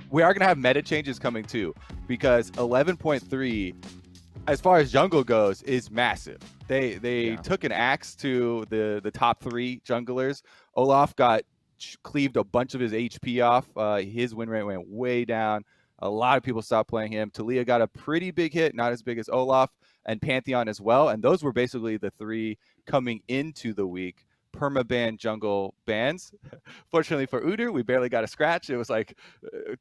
we are going to have meta changes coming too, because 11.3, as far as jungle goes, is massive. They took an axe to the top 3 junglers. Olaf got cleaved a bunch of his HP off. His win rate went way down. A lot of people stopped playing him. Taliyah got a pretty big hit, not as big as Olaf, and Pantheon as well. And those were basically the 3 coming into the week permaban jungle bans. Fortunately for Udyr, we barely got a scratch. It was like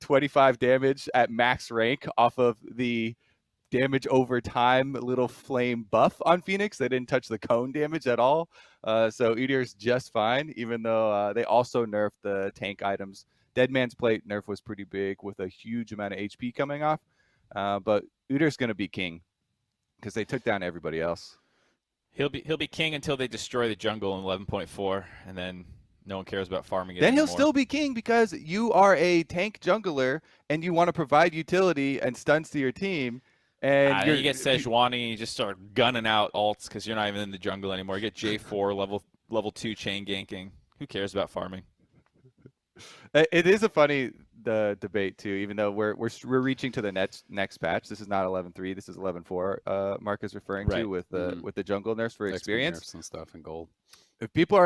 25 damage at max rank off of the damage over time little flame buff on Phoenix. They didn't touch the cone damage at all. So Udyr's just fine, even though they also nerfed the tank items. Dead Man's Plate nerf was pretty big with a huge amount of HP coming off. But Udyr's going to be king because they took down everybody else. He'll be king until they destroy the jungle in 11.4, and then no one cares about farming it Then anymore. he'll still be king because you are a tank jungler and you want to provide utility and stuns to your team. And you get Sejuani, you just start gunning out ults because you're not even in the jungle anymore. You get J4 level 2 chain ganking. Who cares about farming? It is a funny debate too, even though we're reaching to the next patch. This is not 11.3. This is 11.4. Mark is referring to with the jungle nerfs for experience nerfs and stuff in gold. If people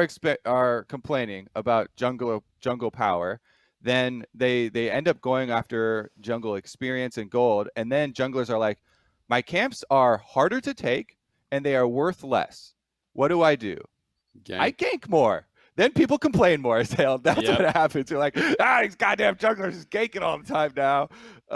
are complaining about jungle power, then they end up going after jungle experience and gold, and then junglers are like, my camps are harder to take and they are worth less. What do? I gank more. Then people complain more. That's what happens. You're like, these goddamn junglers is ganking all the time now.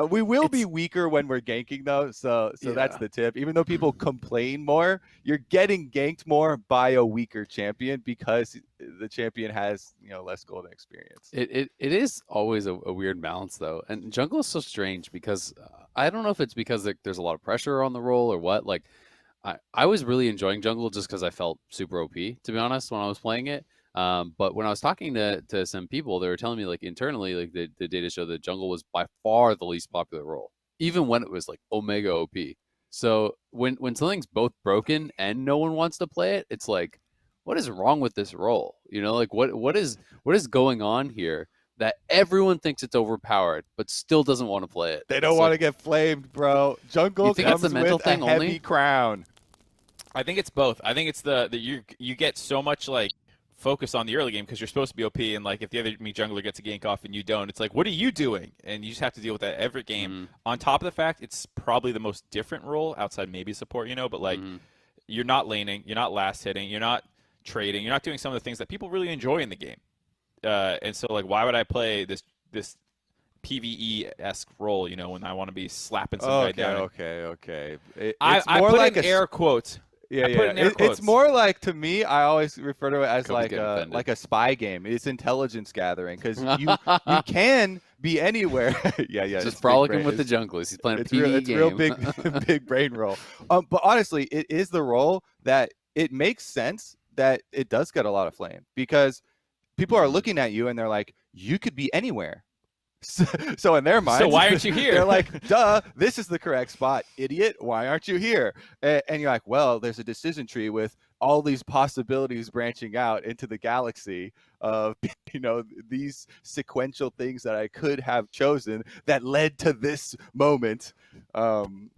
We will be weaker when we're ganking though, so that's the tip. Even though people complain more, you're getting ganked more by a weaker champion because the champion has less golden experience. It is always a weird balance though, and jungle is so strange because I don't know if it's because there's a lot of pressure on the role or what. Like I was really enjoying jungle just because I felt super OP, to be honest, when I was playing it. But when I was talking to some people, they were telling me like internally, like the data show that jungle was by far the least popular role, even when it was like Omega OP. So when something's both broken and no one wants to play it, it's like, what is wrong with this role? Like what is going on here that everyone thinks it's overpowered, but still doesn't want to play it? They don't want to get flamed, bro. Jungle comes with a heavy crown. I think it's both. I think it's the you get so much like focus on the early game because you're supposed to be OP, and like if the other jungler gets a gank off and you don't, it's like, what are you doing? And you just have to deal with that every game. On top of the fact, it's probably the most different role outside maybe support, but like you're not laning, you're not last hitting, you're not trading, you're not doing some of the things that people really enjoy in the game. And so like, why would I play this PvE-esque role, when I want to be slapping some guy down? Okay. I put like in air quotes. Yeah. It's more like, to me, I always refer to it as like a spy game. It's intelligence gathering because you can be anywhere. Just frolicking with the junglers. He's playing a PvE game. Real big brain roll. But honestly, it is the role that it makes sense that it does get a lot of flame because people are looking at you and they're like, you could be anywhere. So in their minds, so why aren't you here? They're like, duh, this is the correct spot, idiot. Why aren't you here? And you're like, well, there's a decision tree with all these possibilities branching out into the galaxy of, these sequential things that I could have chosen that led to this moment. And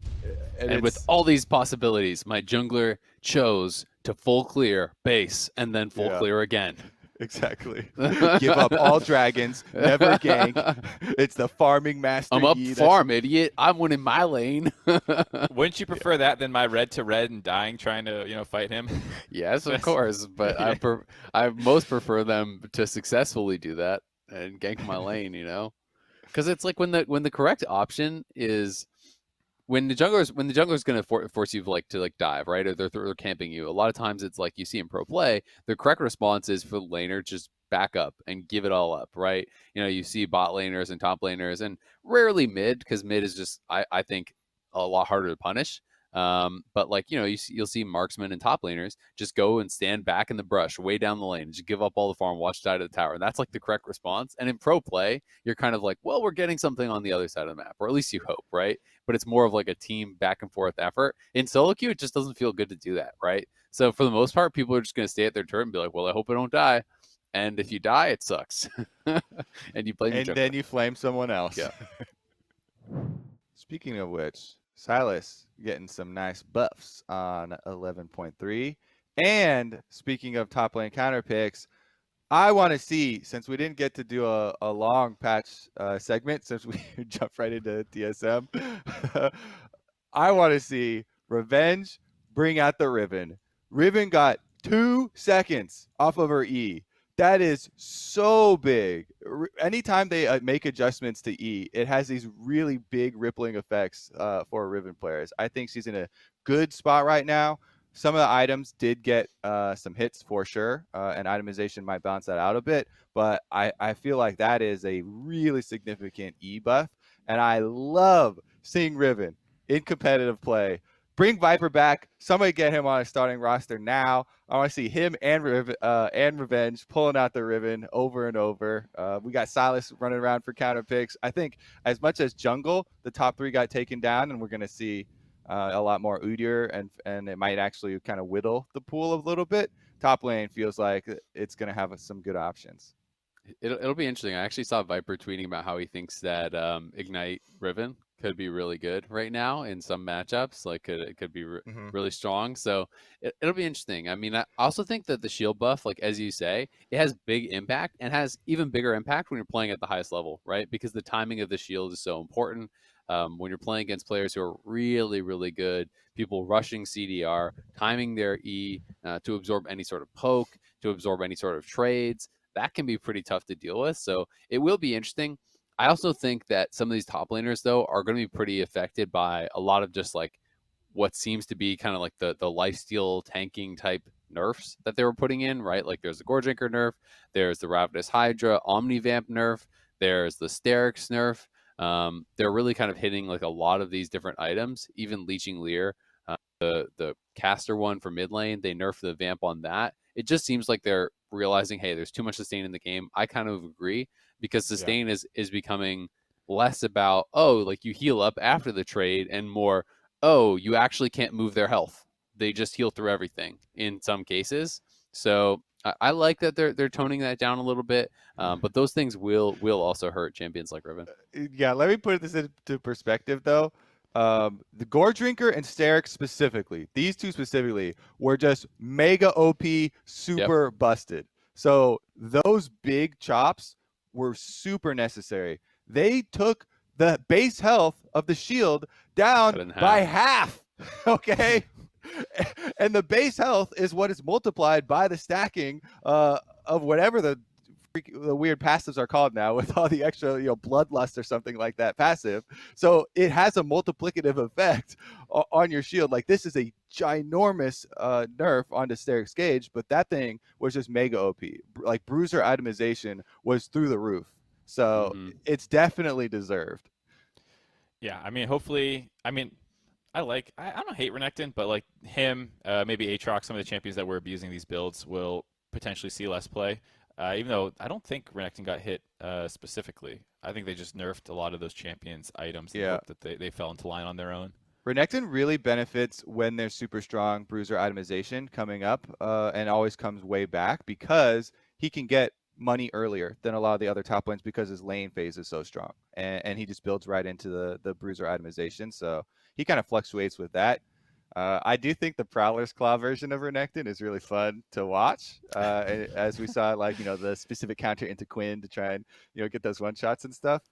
with all these possibilities, my jungler chose to full clear base and then full clear again. Exactly. Give up all dragons, never gank. It's the farming master. I'm up farm, idiot. I'm winning my lane. Wouldn't you prefer that than my red to red and dying trying to fight him? Yes, of course. But I most prefer them to successfully do that and gank my lane. Because it's like when the correct option is. When the jungler's going to force you to dive, right? Or they're camping you. A lot of times it's like you see in pro play, the correct response is for the laner just back up and give it all up, right? You see bot laners and top laners, and rarely mid, because mid is just I think a lot harder to punish. But you'll see marksmen and top laners just go and stand back in the brush way down the lane, just give up all the farm, watch side of the tower. And that's like the correct response. And in pro play, you're kind of like, well, we're getting something on the other side of the map, or at least you hope, right? But it's more of like a team back and forth effort. In solo queue, it just doesn't feel good to do that, right? So for the most part, people are just going to stay at their turret and be like, well, I hope I don't die. and if you die, it sucks. And you blame your And jungler. then you flame someone else. Yeah. Speaking of which, Silas getting some nice buffs on 11.3. And speaking of top lane counter picks, I want to see, since we didn't get to do a long patch segment, since we jumped right into TSM, I want to see Revenge bring out the Riven. Riven got 2 seconds off of her E. That is so big. Anytime they make adjustments to E, it has these really big rippling effects for Riven players. I think she's in a good spot right now. Some of the items did get some hits for sure, and itemization might balance that out a bit. But I feel like that is a really significant E buff, and I love seeing Riven in competitive play. Bring Viper back. Somebody get him on a starting roster now. I want to see him and Revenge pulling out the Riven over and over. We got Silas running around for counter picks. I think as much as jungle, the top 3 got taken down, and we're going to see a lot more Udyr, and it might actually kind of whittle the pool a little bit. Top lane feels like it's going to have some good options. It'll be interesting. I actually saw Viper tweeting about how he thinks that Ignite Riven could be really good right now in some matchups. Like it could be really strong. So it'll be interesting. I mean, I also think that the shield buff, like as you say, it has big impact and has even bigger impact when you're playing at the highest level, right? Because the timing of the shield is so important. When you're playing against players who are really, really good, people rushing CDR, timing their E to absorb any sort of poke, to absorb any sort of trades, that can be pretty tough to deal with. So it will be interesting. I also think that some of these top laners, though, are going to be pretty affected by a lot of just like what seems to be kind of like the lifesteal tanking type nerfs that they were putting in, right? Like there's the Goredrinker nerf, there's the Ravenous Hydra Omnivamp nerf, there's the Sterix nerf. They're really kind of hitting like a lot of these different items, even Leeching Leer, the caster one for mid lane, they nerfed the vamp on that. It just seems like they're realizing, hey, there's too much sustain in the game. I kind of agree, because sustain is becoming less about, oh, like you heal up after the trade, and more, oh, you actually can't move their health. They just heal through everything in some cases. So I like that they're toning that down a little bit, but those things will also hurt champions like Riven. Yeah, let me put this into perspective, though. The Goredrinker and Sterix specifically, these two specifically, were just mega OP, super busted. So those big chops were super necessary. They took the base health of the shield down by half. Okay. And the base health is what is multiplied by the stacking of whatever the weird passives are called now, with all the extra, bloodlust or something like that passive. So it has a multiplicative effect on your shield. Like, this is a ginormous nerf onto Sterix Gage, but that thing was just mega OP. Like, bruiser itemization was through the roof. So it's definitely deserved. Yeah, I mean, hopefully, I don't hate Renekton, but like him, maybe Aatrox, some of the champions that were abusing these builds will potentially see less play. Even though I don't think Renekton got hit specifically. I think they just nerfed a lot of those champions' items and hoped that they fell into line on their own. Renekton really benefits when there's super strong bruiser itemization coming up, and always comes way back, because he can get money earlier than a lot of the other top lanes, because his lane phase is so strong, and he just builds right into the bruiser itemization. So he kind of fluctuates with that. I do think the Prowler's Claw version of Renekton is really fun to watch, as we saw, like, the specific counter into Quinn to try and get those one shots and stuff.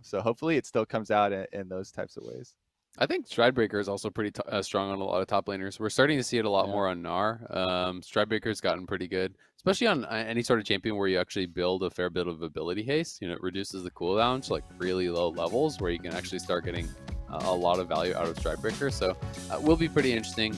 So hopefully it still comes out in those types of ways. I think Stridebreaker is also pretty strong on a lot of top laners. We're starting to see it a lot more on Gnar. Stridebreaker's gotten pretty good, especially on any sort of champion where you actually build a fair bit of ability haste. It reduces the cooldown to like really low levels where you can actually start getting a lot of value out of Stridebreaker. So will be pretty interesting.